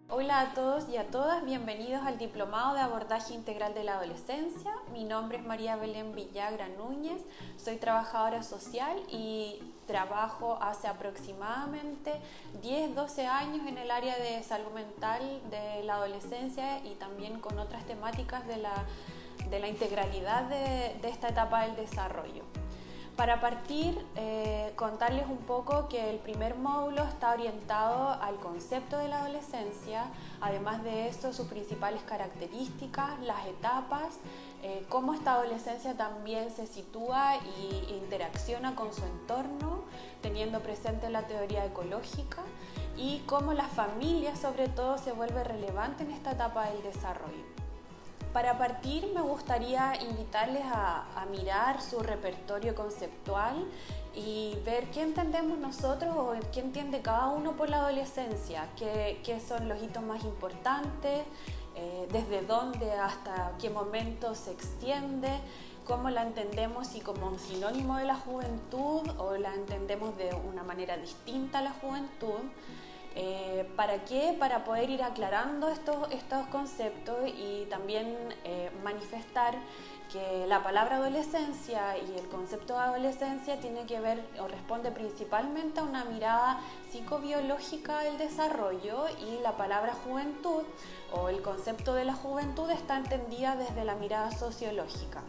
Hola a todos y a todas, bienvenidos al Diplomado de Abordaje Integral de la Adolescencia. Mi nombre es María Belén Villagra Núñez, soy trabajadora social y trabajo hace aproximadamente 10-12 años en el área de salud mental de la adolescencia y también con otras temáticas de la integralidad de esta etapa del desarrollo. Para partir, contarles un poco que el primer módulo está orientado al concepto de la adolescencia, además de eso sus principales características, las etapas, cómo esta adolescencia también se sitúa e interacciona con su entorno, teniendo presente la teoría ecológica y cómo la familia sobre todo se vuelve relevante en esta etapa del desarrollo. Para partir me gustaría invitarles a mirar su repertorio conceptual y ver qué entendemos nosotros o qué entiende cada uno por la adolescencia, qué son los hitos más importantes, desde dónde hasta qué momento se extiende, cómo la entendemos, si como un sinónimo de la juventud o la entendemos de una manera distinta a la juventud. ¿Para qué? Para poder ir aclarando estos conceptos y también manifestar que la palabra adolescencia y el concepto de adolescencia tiene que ver o responde principalmente a una mirada psicobiológica del desarrollo y la palabra juventud o el concepto de la juventud está entendida desde la mirada sociológica.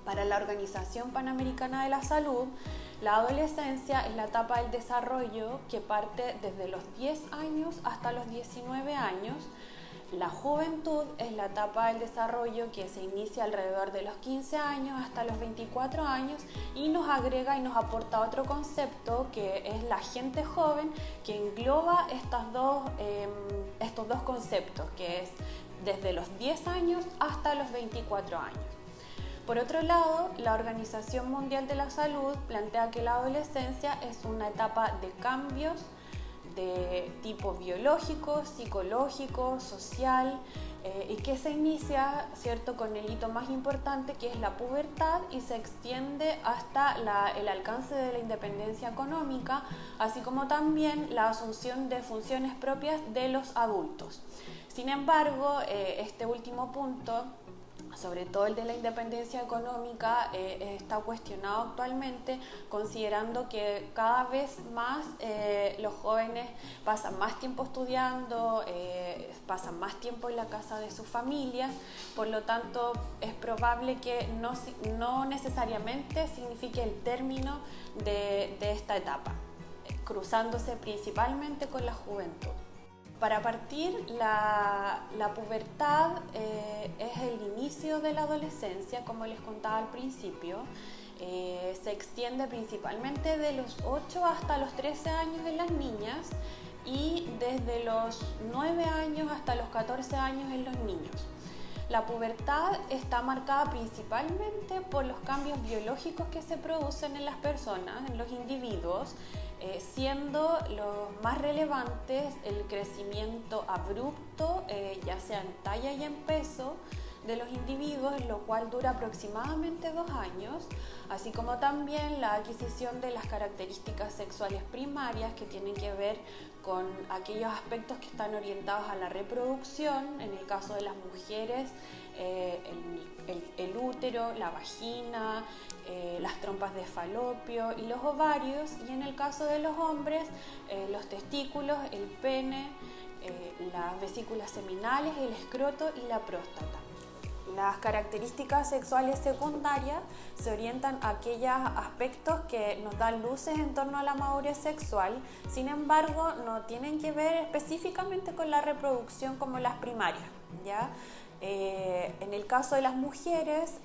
Para la Organización Panamericana de la Salud, la adolescencia es la etapa del desarrollo que parte desde los 10 años hasta los 19 años. La juventud es la etapa del desarrollo que se inicia alrededor de los 15 años hasta los 24 años y nos agrega y nos aporta otro concepto que es la gente joven que engloba estos dos conceptos, que es desde los 10 años hasta los 24 años. Por otro lado, la Organización Mundial de la Salud plantea que la adolescencia es una etapa de cambios de tipo biológico, psicológico, social y que se inicia, ¿cierto?, con el hito más importante que es la pubertad y se extiende hasta el alcance de la independencia económica, así como también la asunción de funciones propias de los adultos. Sin embargo, este último punto, sobre todo el de la independencia económica, está cuestionado actualmente, considerando que cada vez más los jóvenes pasan más tiempo estudiando, pasan más tiempo en la casa de sus familias, por lo tanto es probable que no necesariamente signifique el término de esta etapa, cruzándose principalmente con la juventud. Para partir, la pubertad es el inicio de la adolescencia, como les contaba al principio. Se extiende principalmente de los 8 hasta los 13 años en las niñas y desde los 9 años hasta los 14 años en los niños. La pubertad está marcada principalmente por los cambios biológicos que se producen en las personas, en los individuos, siendo los más relevantes el crecimiento abrupto, ya sea en talla y en peso, de los individuos, lo cual dura aproximadamente 2 años, así como también la adquisición de las características sexuales primarias que tienen que ver con aquellos aspectos que están orientados a la reproducción, en el caso de las mujeres, el útero, la vagina, las trompas de falopio y los ovarios, y en el caso de los hombres, los testículos, el pene, las vesículas seminales, el escroto y la próstata. Las características sexuales secundarias se orientan a aquellos aspectos que nos dan luces en torno a la madurez sexual, sin embargo no tienen que ver específicamente con la reproducción como las primarias, ¿ya? En el caso de las mujeres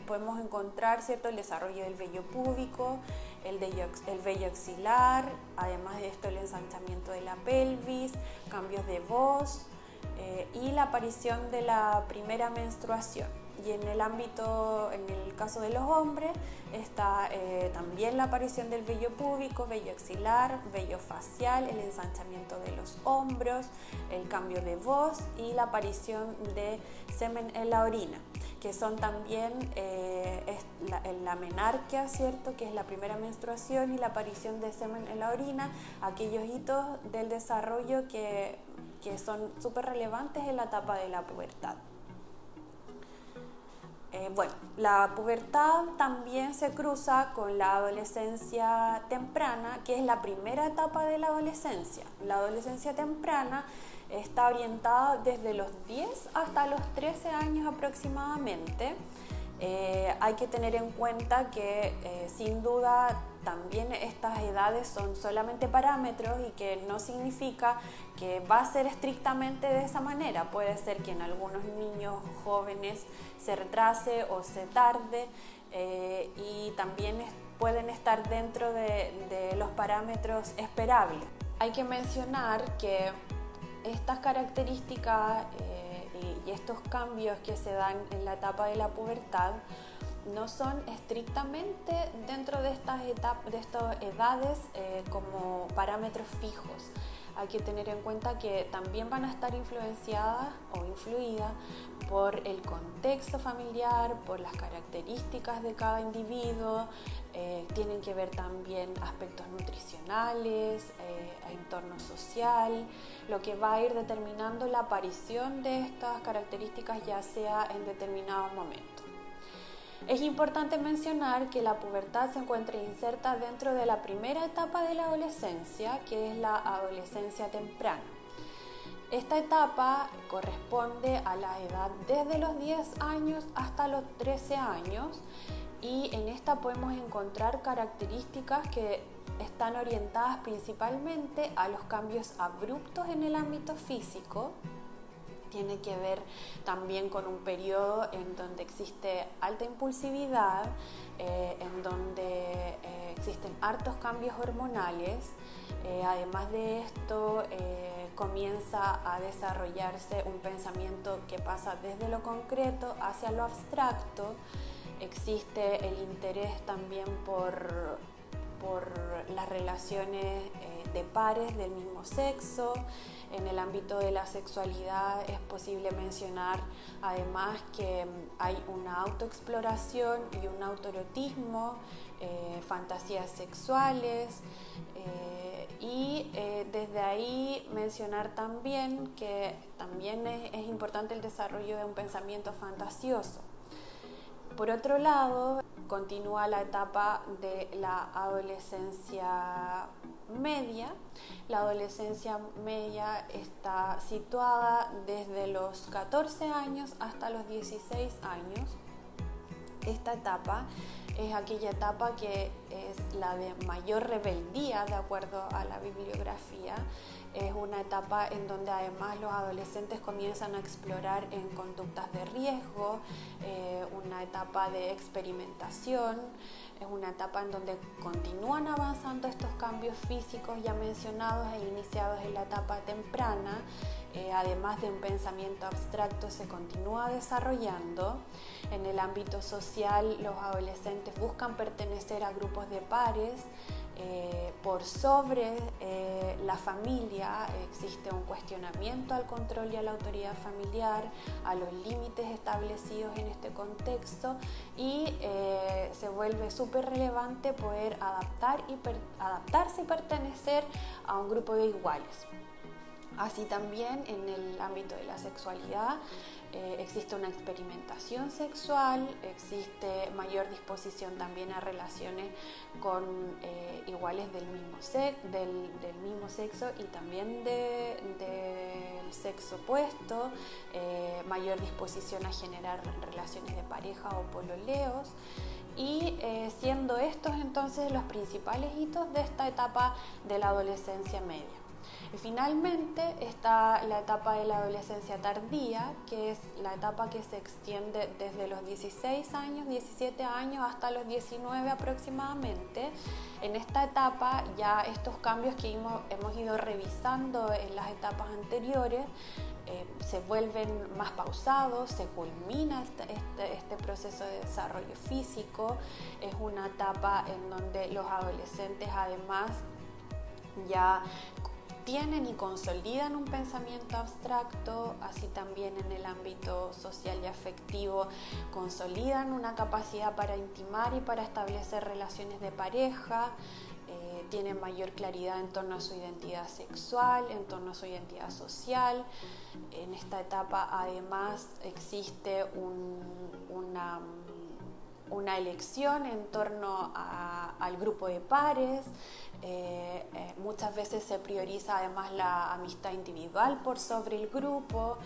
podemos encontrar, ¿cierto?, el desarrollo del vello púbico, el vello axilar, además de esto el ensanchamiento de la pelvis, cambios de voz, y la aparición de la primera menstruación. Y en el caso de los hombres, está también la aparición del vello púbico, vello axilar, vello facial, el ensanchamiento de los hombros, el cambio de voz y la aparición de semen en la orina, que son también la menarquia, ¿cierto?, que es la primera menstruación, y la aparición de semen en la orina, aquellos hitos del desarrollo que que son súper relevantes en la etapa de la pubertad. Bueno, la pubertad también se cruza con la adolescencia temprana, que es la primera etapa de la adolescencia. La adolescencia temprana está orientada desde los 10 hasta los 13 años aproximadamente. Hay que tener en cuenta que sin duda también estas edades son solamente parámetros y que no significa que va a ser estrictamente de esa manera. Puede ser que en algunos niños jóvenes se retrase o se tarde y también pueden estar dentro de los parámetros esperables. Hay que mencionar que estas características y estos cambios que se dan en la etapa de la pubertad no son estrictamente dentro de estas edades como parámetros fijos. Hay que tener en cuenta que también van a estar influenciadas o influidas por el contexto familiar, por las características de cada individuo, tienen que ver también aspectos nutricionales, entorno social, lo que va a ir determinando la aparición de estas características ya sea en determinados momentos. Es importante mencionar que la pubertad se encuentra inserta dentro de la primera etapa de la adolescencia, que es la adolescencia temprana. Esta etapa corresponde a la edad desde los 10 años hasta los 13 años y en esta podemos encontrar características que están orientadas principalmente a los cambios abruptos en el ámbito físico. Tiene que ver también con un periodo en donde existe alta impulsividad, en donde existen hartos cambios hormonales. Además de esto, comienza a desarrollarse un pensamiento que pasa desde lo concreto hacia lo abstracto. Existe el interés también por las relaciones de pares del mismo sexo. En el ámbito de la sexualidad es posible mencionar además que hay una autoexploración y un autoerotismo, fantasías sexuales y desde ahí mencionar también que también es importante el desarrollo de un pensamiento fantasioso. Por otro lado, continúa la etapa de la adolescencia media. La adolescencia media está situada desde los 14 años hasta los 16 años. Esta etapa es aquella etapa que es la de mayor rebeldía, de acuerdo a la bibliografía. Es una etapa en donde además los adolescentes comienzan a explorar en conductas de riesgo, una etapa de experimentación, es una etapa en donde continúan avanzando estos cambios físicos ya mencionados e iniciados en la etapa temprana. Además de un pensamiento abstracto, se continúa desarrollando. En el ámbito social, los adolescentes buscan pertenecer a grupos de pares. Por sobre la familia existe un cuestionamiento al control y a la autoridad familiar, a los límites establecidos en este contexto y se vuelve súper relevante poder adaptarse y pertenecer a un grupo de iguales. Así también en el ámbito de la sexualidad existe una experimentación sexual, existe mayor disposición también a relaciones con iguales del mismo sexo y también del sexo opuesto, mayor disposición a generar relaciones de pareja o pololeos. Y siendo estos entonces los principales hitos de esta etapa de la adolescencia media. Y finalmente está la etapa de la adolescencia tardía, que es la etapa que se extiende desde los 16 años, 17 años hasta los 19 aproximadamente. En esta etapa ya estos cambios que hemos ido revisando en las etapas anteriores se vuelven más pausados, se culmina este proceso de desarrollo físico. Es una etapa en donde los adolescentes además ya tienen y consolidan un pensamiento abstracto, así también en el ámbito social y afectivo consolidan una capacidad para intimar y para establecer relaciones de pareja, tienen mayor claridad en torno a su identidad sexual, en torno a su identidad social. En esta etapa además existe una elección en torno al grupo de pares. Muchas veces se prioriza además la amistad individual por sobre el grupo.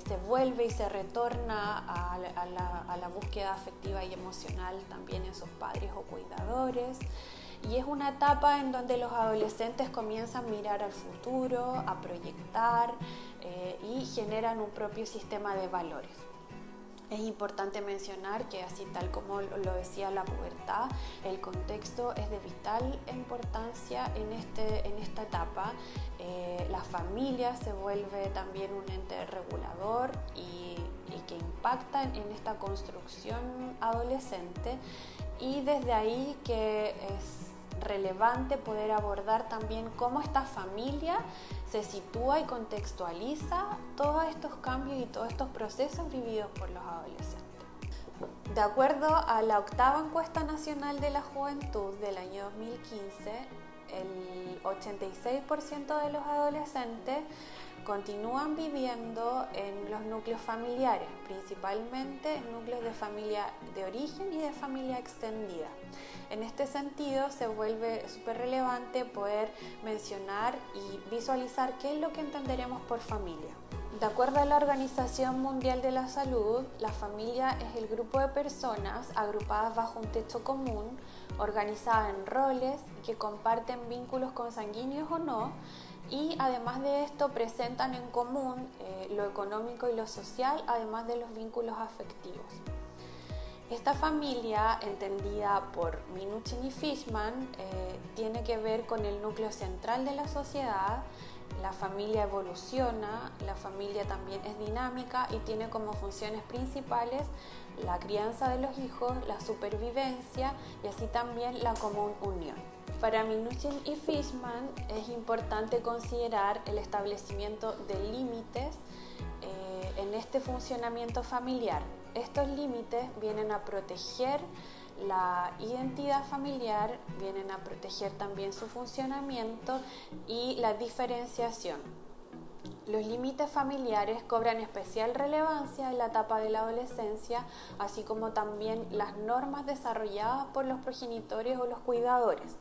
Se vuelve y se retorna a la búsqueda afectiva y emocional también en sus padres o cuidadores. Y es una etapa en donde los adolescentes comienzan a mirar al futuro, a proyectar y generan un propio sistema de valores. Es importante mencionar que, así tal como lo decía la pubertad, el contexto es de vital importancia en esta etapa. La familia se vuelve también un ente regulador y que impacta en esta construcción adolescente, y desde ahí que es relevante poder abordar también cómo esta familia se sitúa y contextualiza todos estos cambios y todos estos procesos vividos por los adolescentes. De acuerdo a la 8ª Encuesta Nacional de la Juventud del año 2015, el 86% de los adolescentes continúan viviendo en los núcleos familiares, principalmente en núcleos de familia de origen y de familia extendida. En este sentido, se vuelve súper relevante poder mencionar y visualizar qué es lo que entenderemos por familia. De acuerdo a la Organización Mundial de la Salud, la familia es el grupo de personas agrupadas bajo un techo común, organizadas en roles que comparten vínculos consanguíneos o no, y además de esto presentan en común lo económico y lo social, además de los vínculos afectivos. Esta familia, entendida por Minuchin y Fishman, tiene que ver con el núcleo central de la sociedad. La familia evoluciona, la familia también es dinámica y tiene como funciones principales la crianza de los hijos, la supervivencia y así también la común unión. Para Minuchin y Fishman es importante considerar el establecimiento de límites en este funcionamiento familiar. Estos límites vienen a proteger la identidad familiar, vienen a proteger también su funcionamiento y la diferenciación. Los límites familiares cobran especial relevancia en la etapa de la adolescencia, así como también las normas desarrolladas por los progenitores o los cuidadores.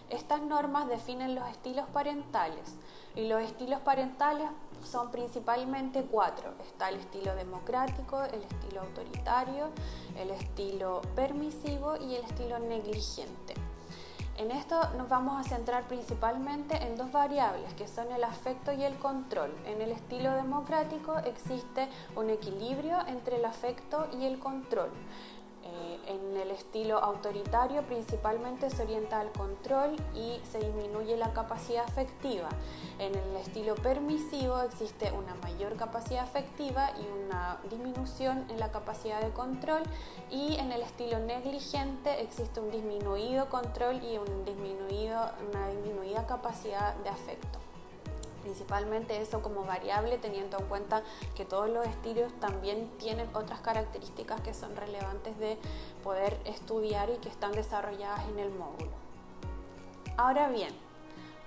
Estas normas definen los estilos parentales, y los estilos parentales son principalmente 4. Está el estilo democrático, el estilo autoritario, el estilo permisivo y el estilo negligente. En esto nos vamos a centrar principalmente en 2 variables, que son el afecto y el control. En el estilo democrático existe un equilibrio entre el afecto y el control. En el estilo autoritario principalmente se orienta al control y se disminuye la capacidad afectiva. En el estilo permisivo existe una mayor capacidad afectiva y una disminución en la capacidad de control, y en el estilo negligente existe un disminuido control y una disminuida capacidad de afecto. Principalmente eso como variable, teniendo en cuenta que todos los estilos también tienen otras características que son relevantes de poder estudiar y que están desarrolladas en el módulo. Ahora bien,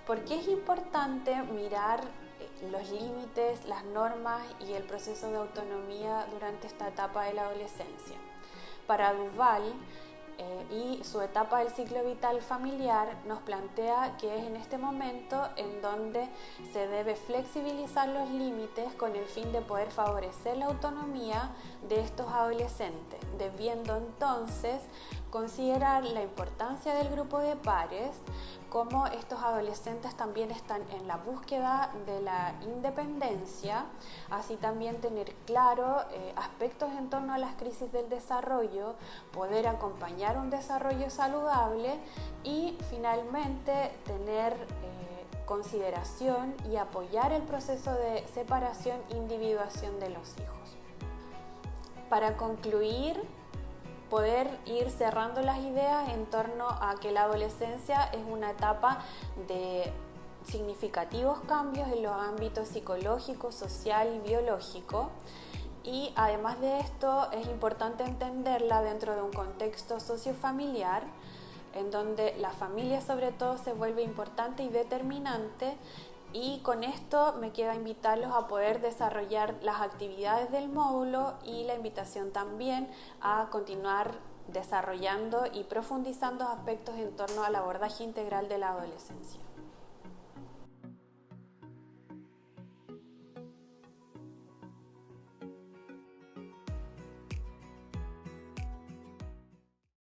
¿por qué es importante mirar los límites, las normas y el proceso de autonomía durante esta etapa de la adolescencia? Para Duval y su etapa del ciclo vital familiar nos plantea que es en este momento en donde se debe flexibilizar los límites con el fin de poder favorecer la autonomía de estos adolescentes, debiendo entonces considerar la importancia del grupo de pares, como estos adolescentes también están en la búsqueda de la independencia, así también tener claro aspectos en torno a las crisis del desarrollo, poder acompañar un desarrollo saludable y finalmente tener consideración y apoyar el proceso de separación e individuación de los hijos. Para concluir, poder ir cerrando las ideas en torno a que la adolescencia es una etapa de significativos cambios en los ámbitos psicológico, social y biológico, y además de esto es importante entenderla dentro de un contexto sociofamiliar en donde la familia sobre todo se vuelve importante y determinante. Y con esto me queda invitarlos a poder desarrollar las actividades del módulo y la invitación también a continuar desarrollando y profundizando aspectos en torno al abordaje integral de la adolescencia.